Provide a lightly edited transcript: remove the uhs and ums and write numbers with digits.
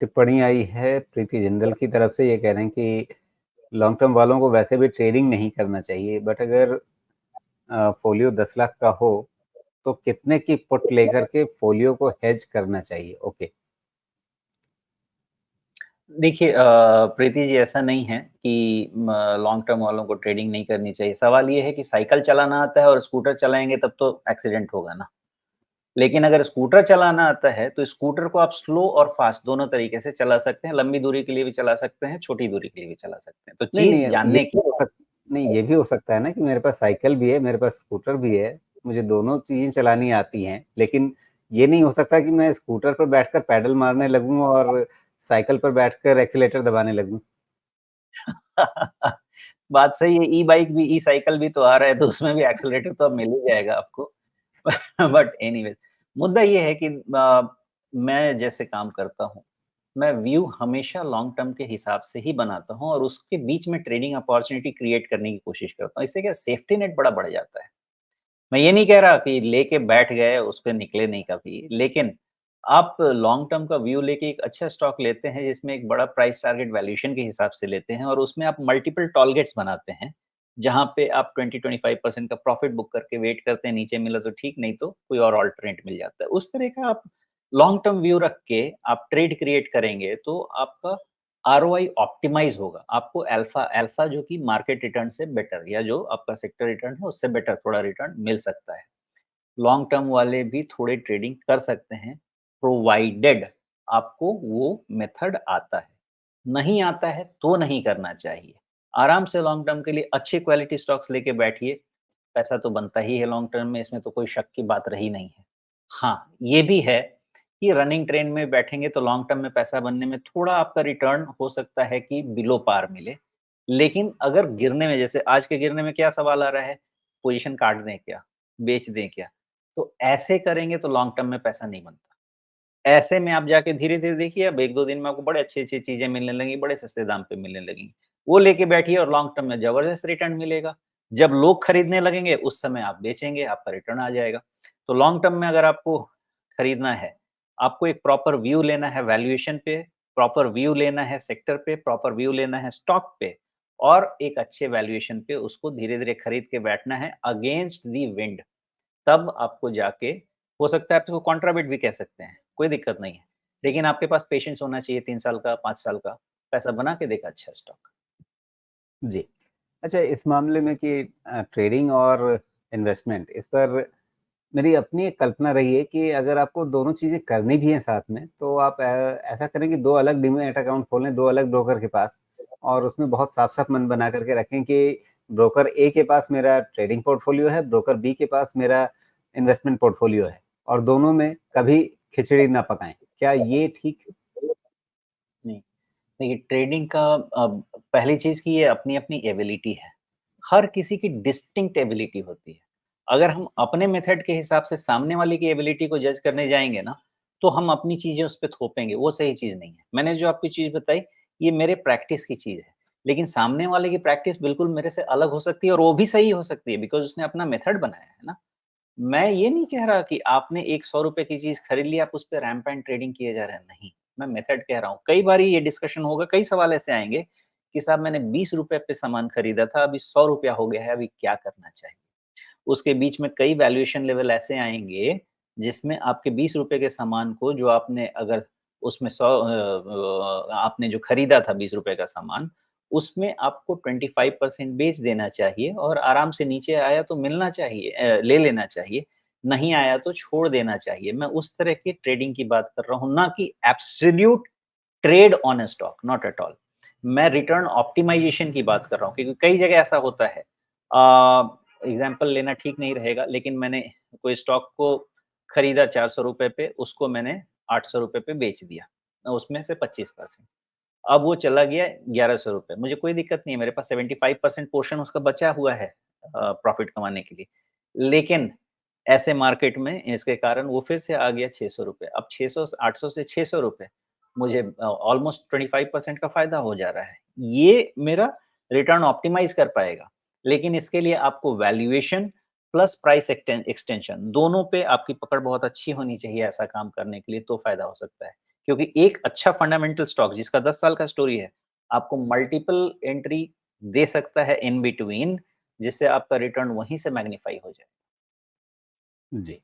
टिप्पणी आई है प्रीति जिंदल की तरफ से, ये कह रहे हैं कि लॉन्ग टर्म वालों को वैसे भी ट्रेडिंग नहीं करना चाहिए, बट अगर फोलियो 10 लाख का हो तो कितने की पुट लेकर के फोलियो को हेज करना चाहिए? ओके। देखिए प्रीति जी, ऐसा नहीं है कि लॉन्ग टर्म वालों को ट्रेडिंग नहीं करनी चाहिए। सवाल ये है कि साइकिल चलाना आता है और स्कूटर चलाएँगे तब तो एक्सीडेंट होगा ना। लेकिन अगर स्कूटर चलाना आता है तो स्कूटर को आप स्लो और फ़ास्ट दोनों तरीके से चला सकते हैं। लंबी दूरी के लिए भी चला सकते हैं, छोटी दूरी के लिए भी चला सकते हैं। तो नहीं, चीज़ नहीं, जानने की ये भी हो सकता है ना कि मेरे पास साइकिल भी है, मेरे पास स्कूटर भी है, मुझे दोनों चीज़ें चलानी आती हैं, लेकिन ये नहीं हो सकता कि मैं स्कूटर पर बैठकर पैडल मारने लगूँ और साइकिल पर बैठकर एक्सीलेटर दबाने लगूँ। बात सही है, ई-बाइक भी, ई-साइकिल भी तो आ रहा है, तो उसमें भी एक्सेलरेटर तो अब मिल ही जाएगा आपको। बट एनीवेज़ मुद्दा ये है कि मैं जैसे काम करता हूँ, मैं व्यू हमेशा लॉन्ग टर्म के हिसाब से ही बनाता हूँ और उसके बीच में ट्रेडिंग अपॉर्च्युनिटी क्रिएट करने की कोशिश करता हूँ। इससे क्या सेफ्टी नेट बड़ा बढ़ जाता है। मैं ये नहीं कह रहा कि लेके बैठ गए, उस पे निकले नहीं कभी। लेकिन आप लॉन्ग टर्म का व्यू लेके एक अच्छा स्टॉक लेते हैं, जिसमें एक बड़ा प्राइस टारगेट वैल्यूएशन के हिसाब से लेते हैं और उसमें आप मल्टीपल टारगेट्स बनाते हैं, जहाँ पे आप 20-25% का प्रॉफिट बुक करके वेट करते हैं, नीचे मिला तो ठीक, नहीं तो कोई और अल्टरनेट मिल जाता है। उस तरह का आप लॉन्ग टर्म व्यू रख के आप ट्रेड क्रिएट करेंगे, तो आपका आरओआई ऑप्टिमाइज़ होगा। आपको अल्फा अल्फा जो कि मार्केट रिटर्न से बेटर या जो आपका सेक्टर रिटर्न है, उससे बेटर थोड़ा रिटर्न मिल सकता है। लॉन्ग टर्म वाले भी थोड़े ट्रेडिंग कर सकते हैं, प्रोवाइडेड आपको वो मेथड आता है। नहीं आता है तो नहीं करना चाहिए। आराम से लॉन्ग टर्म के लिए अच्छी क्वालिटी स्टॉक्स लेके बैठिए, पैसा तो बनता ही है लॉन्ग टर्म में, इसमें तो कोई शक की बात रही नहीं है। हाँ, ये भी है कि रनिंग ट्रेंड में बैठेंगे तो लॉन्ग टर्म में पैसा बनने में थोड़ा आपका रिटर्न हो सकता है कि बिलो पार मिले। लेकिन अगर गिरने में, जैसे आज के गिरने में क्या सवाल आ रहा है, पोज़ीशन काट दें क्या? बेच दें क्या? तो ऐसे करेंगे तो लॉन्ग टर्म में पैसा नहीं बनता। ऐसे में आप जाके धीरे-धीरे देखिए, अब 1-2 दिन में आपको बड़े अच्छी-अच्छी चीज़ें मिलने लगेंगी, बड़े सस्ते दाम पे मिलने लगेंगी। वो लेके बैठिए और लॉन्ग टर्म में ज़बरदस्त रिटर्न मिलेगा। जब लोग खरीदने लगेंगे, उस समय आप बेचेंगे, आपका रिटर्न आ जाएगा। तो लॉन्ग टर्म में अगर आपको खरीदना है, आपको एक प्रॉपर व्यू लेना है वैल्यूएशन पे, प्रॉपर व्यू लेना है सेक्टर पे, प्रॉपर व्यू लेना है स्टॉक पे और एक अच्छे वैल्यूएशन पे उसको धीरे-धीरे खरीद के बैठना है अगेंस्ट द विंड। तब आपको जाके, हो सकता है आप इसको कॉन्ट्रा बिट भी कह सकते हैं, कोई दिक्कत नहीं है। लेकिन आपके पास पेशेंस होना चाहिए 3 साल का, 5 साल का, पैसा बना के देगा अच्छा स्टॉक। जी। अच्छा, इस मामले में कि ट्रेडिंग और इन्वेस्टमेंट, इस पर मेरी अपनी एक कल्पना रही है कि अगर आपको दोनों चीज़ें करनी भी हैं साथ में, तो आप ऐसा करें कि 2 अलग डीमैट अकाउंट खोलें, 2 अलग ब्रोकर के पास, और उसमें बहुत साफ-साफ मन बना कर के रखें कि ब्रोकर ए के पास मेरा ट्रेडिंग पोर्टफोलियो है, ब्रोकर बी के पास मेरा इन्वेस्टमेंट पोर्टफोलियो है, और दोनों में कभी खिचड़ी ना पकाएँ। क्या ये ठीक है? नहीं, देखिए ट्रेडिंग का पहली चीज़ कि ये अपनी-अपनी एबिलिटी है। हर किसी की डिस्टिंक्ट एबिलिटी होती है। अगर हम अपने मेथड के हिसाब से सामने वाले की एबिलिटी को जज करने जाएँगे ना, तो हम अपनी चीज़ें उस पे थोपेंगे, वो सही चीज़ नहीं है। मैंने जो आपको चीज़ बताई, ये मेरे प्रैक्टिस की चीज़ है। लेकिन सामने वाले की प्रैक्टिस बिल्कुल मेरे से अलग हो सकती है और वो भी सही हो सकती है बिकॉज़ उसने अपना मेथड बनाया है ना। मैं ये नहीं कह रहा कि आपने एक ₹100 की चीज़ खरीद ली, आप उस पे रैम्पेंट ट्रेडिंग किए जा रहे हैं, नहीं। मैं मेथड कह रहा हूँ। कई बारी ये डिस्कशन होगा, कई सवाल ऐसे आएँगे कि साहब मैंने ₹20 पे सामान खरीदा था, अभी ₹100 हो गया है, अभी क्या करना चाहिए? उसके बीच में कई वैल्यूएशन लेवल ऐसे आएँगे, जिसमें आपके ₹20 के सामान को जो आपने अगर उसमें आपने जो खरीदा था ₹20 का सामान, उसमें आपको 25% बेच देना चाहिए और आराम से नीचे आया तो मिलना चाहिए, ले लेना चाहिए, नहीं आया तो छोड़ देना चाहिए। मैं उस तरह की ट्रेडिंग की बात कर रहा हूँ, ना कि absolute trade on a stock, not at all. मैं रिटर्न ऑप्टिमाइज़ेशन की बात कर रहा हूँ क्योंकि कई जगह ऐसा होता है। एग्ज़ाम्पल लेना ठीक नहीं रहेगा, लेकिन मैंने कोई स्टॉक को खरीदा ₹400 पे, उसको मैंने ₹800 पे बेच दिया। उसमें से 25%। अब वो चला गया ₹1100, मुझे कोई दिक्कत नहीं है, मेरे पास 75% पोर्शन उसका बचा हुआ है प्रॉफ़िट कमाने के लिए। लेकिन ऐसे मार्केट में इसके कारण वो फिर से आ गया ₹600। अब 600 800 से ₹600, मुझे ऑलमोस्ट 25% का फ़ायदा हो जा रहा है। ये मेरा रिटर्न ऑप्टिमाइज़ कर पाएगा। लेकिन इसके लिए आपको वैल्यूएशन प्लस प्राइस एक्सटेंशन दोनों पे आपकी पकड़ बहुत अच्छी होनी चाहिए ऐसा काम करने के लिए, तो फ़ायदा हो सकता है। क्योंकि एक अच्छा फंडामेंटल स्टॉक जिसका 10 साल का स्टोरी है, आपको मल्टीपल एंट्री दे सकता है इन बिटवीन, जिससे आपका रिटर्न वहीं से मैग्निफाई हो जाए। जी।